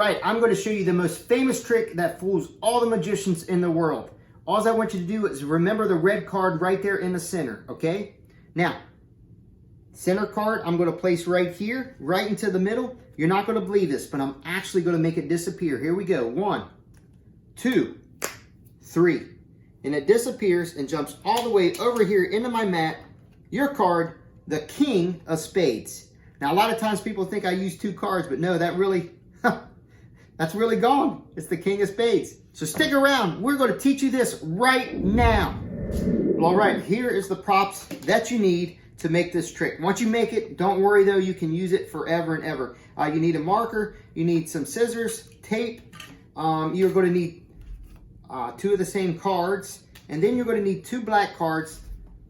Right, I'm going to show you the most famous trick that fools all the magicians in the world. All I want you to do is remember the red card right there in the center, okay? Now, center card I'm going to place right here, right into the middle. You're not going to believe this, but I'm actually going to make it disappear. Here we go. 1, 2, 3. And it disappears and jumps all the way over here into my mat. Your card, the King of Spades. Now, a lot of times people think I use 2 cards, but no, that's really gone. It's the King of Spades. So stick around. We're going to teach you this right now. Well, all right, here is the props that you need to make this trick. Once you make it, don't worry though, you can use it forever and ever. You need a marker, you need some scissors, tape, you're going to need 2 of the same cards, and then you're going to need 2 black cards.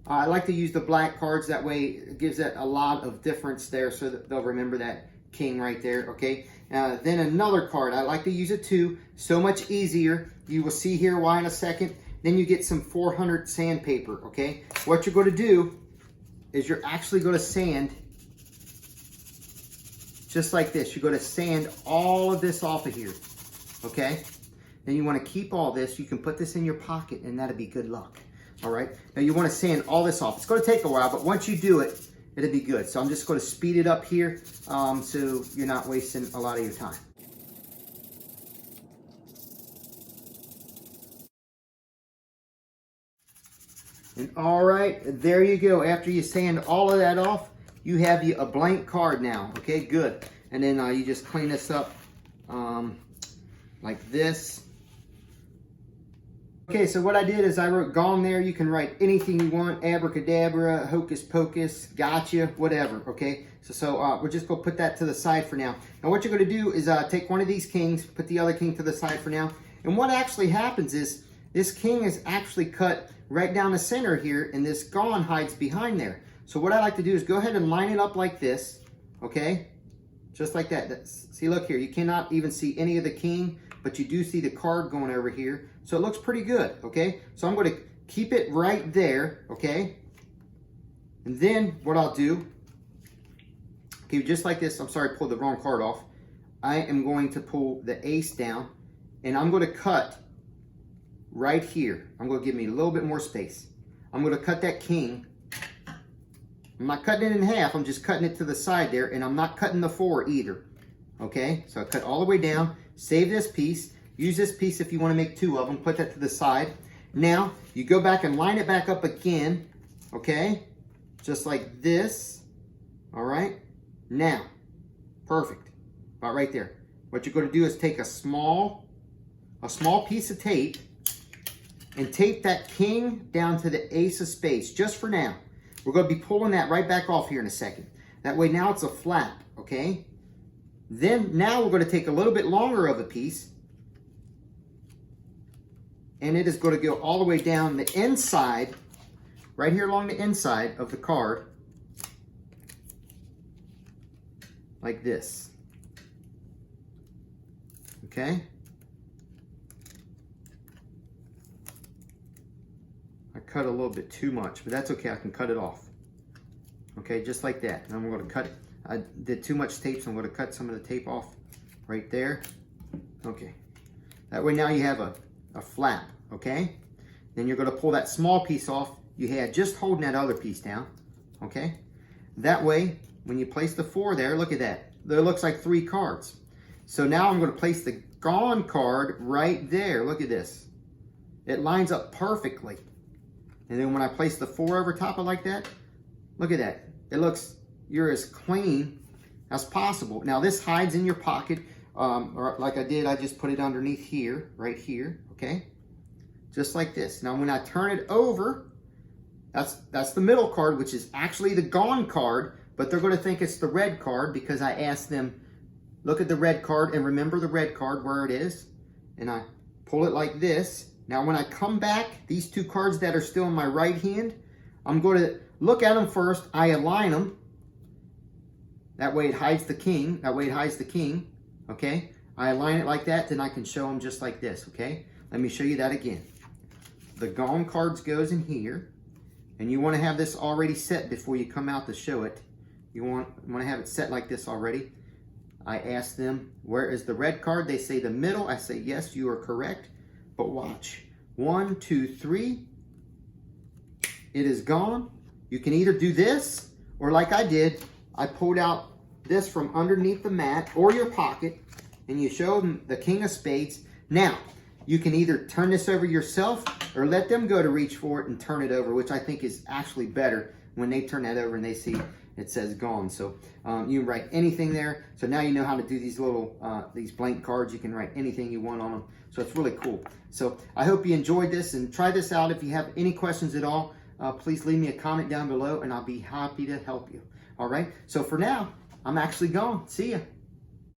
I like to use the black cards, that way it gives it a lot of difference there so that they'll remember that king right there, okay? Then another card, I like to use it too, so much easier. You will see here why in a second. Then you get some 400 sandpaper, okay? What you're going to do is you're actually going to sand just like this. You're going to sand all of this off of here, okay? Then you want to keep all this. You can put this in your pocket and that'll be good luck, all right? Now you want to sand all this off. It's going to take a while, but once you do it, it'll be good. So I'm just going to speed it up here so you're not wasting a lot of your time. And all right, there you go. After you sand all of that off, you have a blank card now. Okay, good. And then you just clean this up like this. Okay, so what I did is I wrote gone there. You can write anything you want, abracadabra, hocus pocus, gotcha, whatever, okay? So we're just gonna put that to the side for now. Now what you're gonna do is take one of these kings, put the other king to the side for now. And what actually happens is this king is actually cut right down the center here, and this gone hides behind there. So what I like to do is go ahead and line it up like this, okay? Just like that. See, look here, you cannot even see any of the king, but you do see the card going over here. So it looks pretty good, okay? So I'm going to keep it right there, okay? And then what I'll do, okay, just like this, I'm sorry, I pulled the wrong card off. I am going to pull the ace down, and I'm going to cut right here. I'm going to give me a little bit more space. I'm going to cut that king. I'm not cutting it in half, I'm just cutting it to the side there, and I'm not cutting the 4 either. Okay, so I cut all the way down, save this piece, use this piece if you want to make 2 of them, put that to the side. Now, you go back and line it back up again, okay? Just like this, all right? Now, perfect, about right there. What you're going to do is take a small piece of tape and tape that king down to the ace of spades, just for now. We're going to be pulling that right back off here in a second. That way now it's a flap, okay? Then now we're going to take a little bit longer of a piece, and it is going to go all the way down the inside, right here along the inside of the card, like this. Okay? I cut a little bit too much, but that's okay, I can cut it off. Okay, just like that. And I'm going to cut it. I did too much tape, so I'm going to cut some of the tape off right there. Okay. That way now you have a flap, okay? Then you're going to pull that small piece off you had just holding that other piece down, okay? That way, when you place the 4 there, look at that. There looks like 3 cards. So now I'm going to place the gone card right there. Look at this. It lines up perfectly. And then when I place the 4 over top of like that, look at that. It looks, you're as clean as possible. Now this hides in your pocket, or like I did, I just put it underneath here, right here, okay? Just like this. Now when I turn it over, that's the middle card, which is actually the gone card, but they're going to think it's the red card because I asked them, look at the red card and remember the red card where it is. And I pull it like this. Now when I come back, these 2 cards that are still in my right hand, I'm going to look at them first. I align them. That way it hides the king. That way it hides the king. Okay? I align it like that, then I can show them just like this. Okay? Let me show you that again. The gone cards goes in here. And you want to have this already set before you come out to show it. You want to have it set like this already. I ask them, where is the red card? They say the middle. I say, yes, you are correct. But watch. 1, 2, 3. It is gone. You can either do this, or like I did, I pulled out this from underneath the mat or your pocket, and you show them the king of spades. Now, you can either turn this over yourself or let them go to reach for it and turn it over, which I think is actually better when they turn that over and they see it says gone. So you can write anything there. So now you know how to do these little, these blank cards. You can write anything you want on them. So it's really cool. So I hope you enjoyed this and try this out. If you have any questions at all, please leave me a comment down below and I'll be happy to help you. All right. So for now, I'm actually gone. See ya.